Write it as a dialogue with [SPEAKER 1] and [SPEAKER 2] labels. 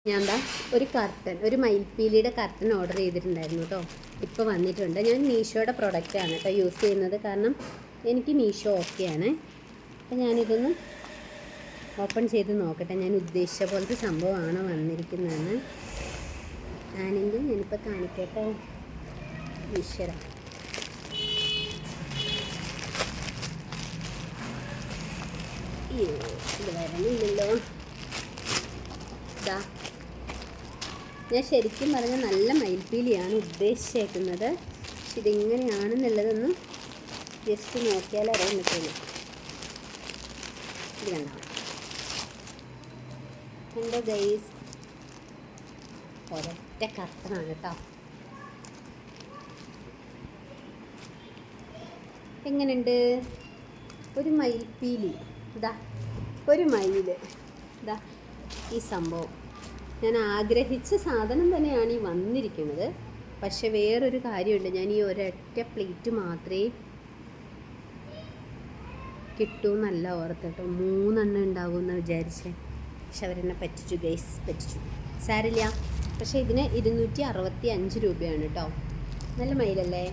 [SPEAKER 1] ഞാൻ എന്താ ഒരു മയിൽപ്പീലിയുടെ കർട്ടൻ ഓർഡർ ചെയ്തിട്ടുണ്ടായിരുന്നു കേട്ടോ. ഇപ്പോൾ വന്നിട്ടുണ്ട്. ഞാൻ മീഷോയുടെ പ്രൊഡക്റ്റാണ് കേട്ടോ യൂസ് ചെയ്യുന്നത്, കാരണം എനിക്ക് മീഷോ ഓക്കെയാണ്. അപ്പോൾ ഞാനിതൊന്ന് ഓപ്പൺ ചെയ്ത് നോക്കട്ടെ, ഞാൻ ഉദ്ദേശിച്ച പോലത്തെ സംഭവമാണോ വന്നിരിക്കുന്നതെന്ന്. ആണെങ്കിൽ ഞാനിപ്പോൾ കാണിക്കട്ടെ. ഈശ്വര, ഇത് വരണില്ലല്ലോ. ഇതാ, ഞാൻ ശരിക്കും പറഞ്ഞാൽ നല്ല മയിൽപ്പീലിയാണ് ഉദ്ദേശിച്ചേക്കുന്നത്. പക്ഷെ ഇതെങ്ങനെയാണെന്നുള്ളതൊന്ന് ജസ്റ്റ് നോക്കിയാൽ അറിയാൻ പറ്റുള്ളൂ. ഇത് കണ്ടോ എൻ്റെ ഗൈസ്, ഒരൊറ്റ കർട്ടനാണ് കേട്ടോ. എങ്ങനെയുണ്ട്? ഒരു മയിൽപ്പീലി, ഇതാ ഒരു മയിൽ, ഇതാ ഈ സംഭവം. ഞാൻ ആഗ്രഹിച്ച സാധനം തന്നെയാണ് ഈ വന്നിരിക്കുന്നത്. പക്ഷെ വേറൊരു കാര്യമുണ്ട്, ഞാൻ ഈ ഒരൊറ്റ പ്ലേറ്റ് മാത്രമേ കിട്ടൂന്നല്ല ഓർത്തിട്ടോ, 3 എണ്ണം ഉണ്ടാവുമെന്ന് വിചാരിച്ചേ. പക്ഷെ അവരെന്നെ പറ്റിച്ചു ഗൈസ്, പറ്റിച്ചു. സാരില്ല. പക്ഷേ ഇതിന് 265 രൂപയാണ് കേട്ടോ. നല്ല മയിലല്ലേ?